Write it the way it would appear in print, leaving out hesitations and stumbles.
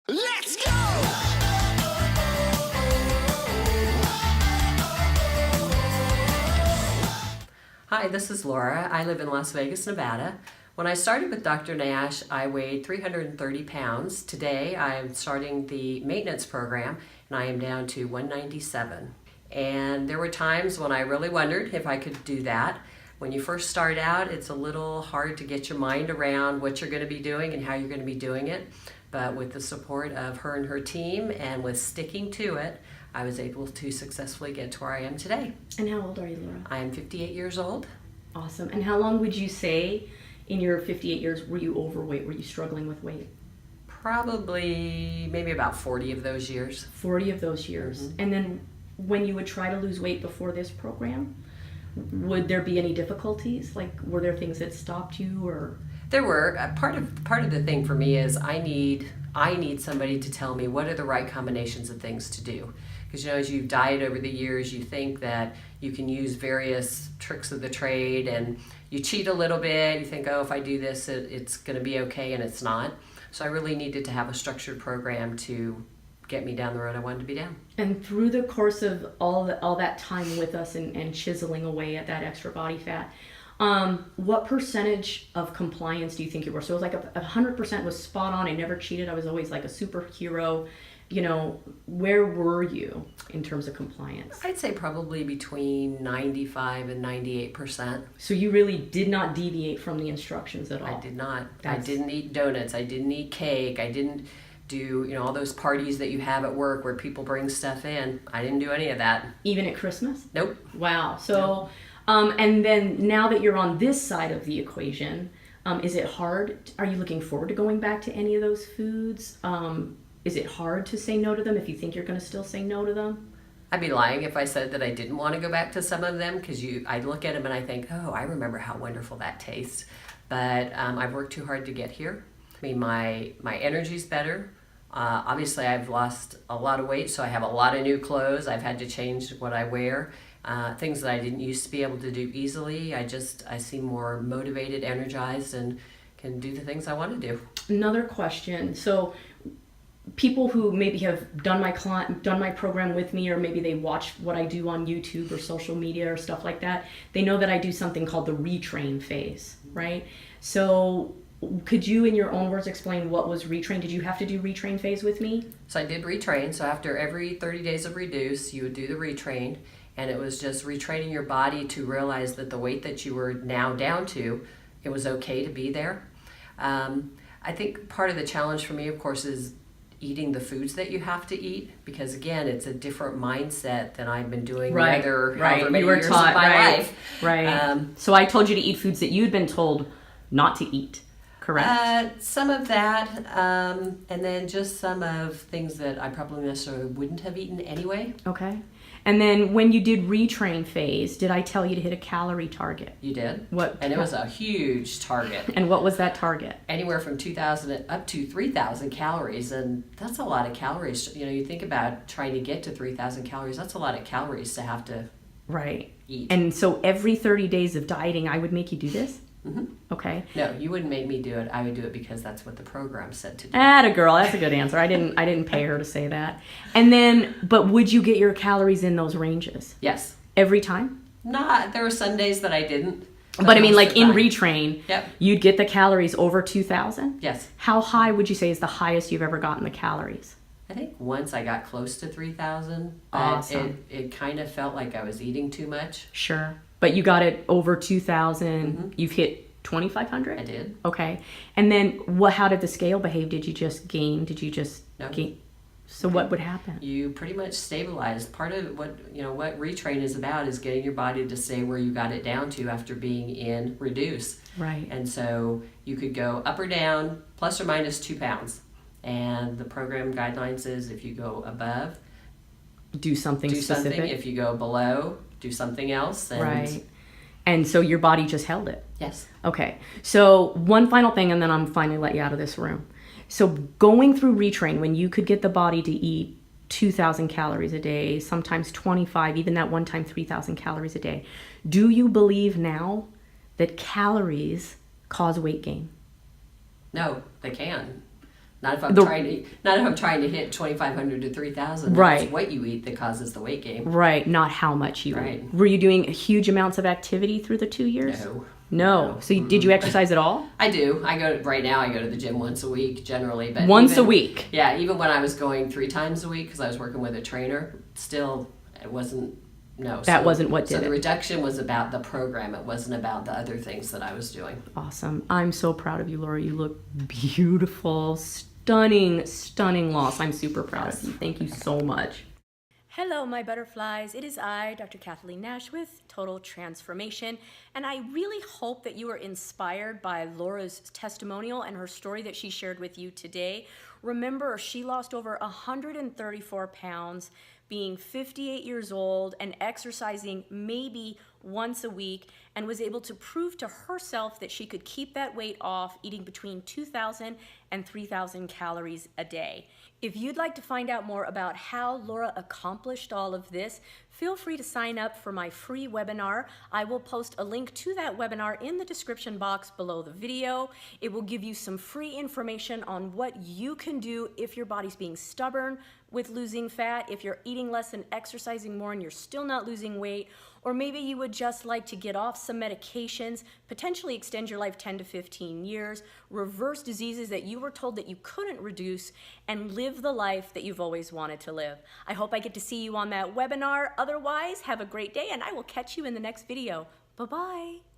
Let's go! Hi, this is Laura. I live in Las Vegas, Nevada. When I started with Dr. Nash, I weighed 330 pounds. Today, I am starting the maintenance program, and I am down to 197. And there were times when I really wondered if I could do that. When you first start out, it's a little hard to get your mind around what you're going to be doing and how you're going to be doing it. But with the support of her and her team and with sticking to it, I was able to successfully get to where I am today. And how old are you, Laura? I am 58 years old. Awesome. And how long would you say in your 58 years were you overweight? Were you struggling with weight? Probably maybe about 40 of those years. 40 of those years. Mm-hmm. And then when you would try to lose weight before this program, would there be any difficulties? Like, were there things that stopped you, or? There were. Part of the thing for me is I need somebody to tell me what are the right combinations of things to do. Because as you've died over the years, you think that you can use various tricks of the trade, and you cheat a little bit. You think, oh, if I do this, it's going to be okay, and it's not. So I really needed to have a structured program to get me down the road I wanted to be down. And through the course of all that time with us and chiseling away at that extra body fat, what percentage of compliance do you think you were? So it was like 100% was spot on. I never cheated. I was always like a superhero. Where were you in terms of compliance? I'd say probably between 95 and 98%. So you really did not deviate from the instructions at all? I did not. I didn't eat donuts. I didn't eat cake. I didn't do, all those parties that you have at work where people bring stuff in. I didn't do any of that. Even at Christmas? Nope. Wow. So, and then now that you're on this side of the equation, is it hard? Are you looking forward to going back to any of those foods? Is it hard to say no to them if you think you're going to still say no to them? I'd be lying if I said that I didn't want to go back to some of them, because I look at them and I think, oh, I remember how wonderful that tastes. But I've worked too hard to get here. I mean, my energy's better. Obviously, I've lost a lot of weight, so I have a lot of new clothes. I've had to change what I wear. Things that I didn't used to be able to do easily. I seem more motivated, energized, and can do the things I want to do. Another question. So people who maybe have done my program with me, or maybe they watch what I do on YouTube or social media or stuff like that, they know that I do something called the retrain phase, right? So could you, in your own words, explain what was retrain? Did you have to do retrain phase with me? So I did retrain. So after every 30 days of reduce, you would do the retrain, and it was just retraining your body to realize that the weight that you were now down to, it was okay to be there. I think part of the challenge for me, of course, is eating the foods that you have to eat, because again, it's a different mindset than I've been doing the other however many years of my life. Right. So I told you to eat foods that you'd been told not to eat, correct? Some of that, and then just some of things that I probably necessarily wouldn't have eaten anyway. Okay. And then when you did retrain phase, did I tell you to hit a calorie target? You did. What? And it was a huge target. And what was that target? Anywhere from 2,000 up to 3,000 calories, and that's a lot of calories. You think about trying to get to 3,000 calories, that's a lot of calories to have to eat. And so every 30 days of dieting, I would make you do this? Mm-hmm. Okay. No, you wouldn't make me do it. I would do it because that's what the program said to do. Atta girl, that's a good answer. I didn't pay her to say that. And then, but would you get your calories in those ranges? Yes. Every time? Not. There were some days that I didn't. But I mean, like in retrain, yep, you'd get the calories over 2,000? Yes. How high would you say is the highest you've ever gotten the calories? I think once I got close to 3,000, but awesome. it kind of felt like I was eating too much. Sure. But you got it over 2,000. Mm-hmm. You've hit 2,500? I did. Okay. And then how did the scale behave? Did you just gain? Did you just gain? So what would happen? You pretty much stabilized. Part of what retrain is about is getting your body to stay where you got it down to after being in reduce. Right. And so you could go up or down, plus or minus 2 pounds. And the program guidelines is if you go above, do something specific. If you go below, do something else. And right. And so your body just held it? Yes. Okay. So one final thing, and then I'm finally let you out of this room. So going through retrain, when you could get the body to eat 2,000 calories a day, sometimes 25, even that one time 3,000 calories a day, do you believe now that calories cause weight gain? No, they can. Not if I'm trying to hit 2,500 to 3,000. That's Right. what you eat that causes the weight gain. Right, not how much you Right. eat. Were you doing huge amounts of activity through the 2 years? No. No. So did you exercise at all? I do. Right now I go to the gym once a week generally. But Once a week? Yeah, even when I was going 3 times a week because I was working with a trainer, still it wasn't, no. That wasn't what did So it. the reduction was about the program. It wasn't about the other things that I was doing. Awesome. I'm so proud of you, Laura. You look beautiful. Stunning, stunning loss. I'm super proud of you. Thank you so much. Hello, my butterflies. It is I, Dr. Kathleen Nash with Total Transformation, and I really hope that you are inspired by Laura's testimonial and her story that she shared with you today. Remember, she lost over 134 pounds, being 58 years old and exercising maybe once a week, and was able to prove to herself that she could keep that weight off eating between 2,000 and 3,000 calories a day. If you'd like to find out more about how Laura accomplished all of this, feel free to sign up for my free webinar. I will post a link to that webinar in the description box below the video. It will give you some free information on what you can do if your body's being stubborn with losing fat, if you're eating less and exercising more and you're still not losing weight, or maybe you would just like to get off some medications, potentially extend your life 10 to 15 years, reverse diseases that you were told that you couldn't reduce, and live the life that you've always wanted to live. I hope I get to see you on that webinar. Otherwise, have a great day, and I will catch you in the next video. Bye-bye.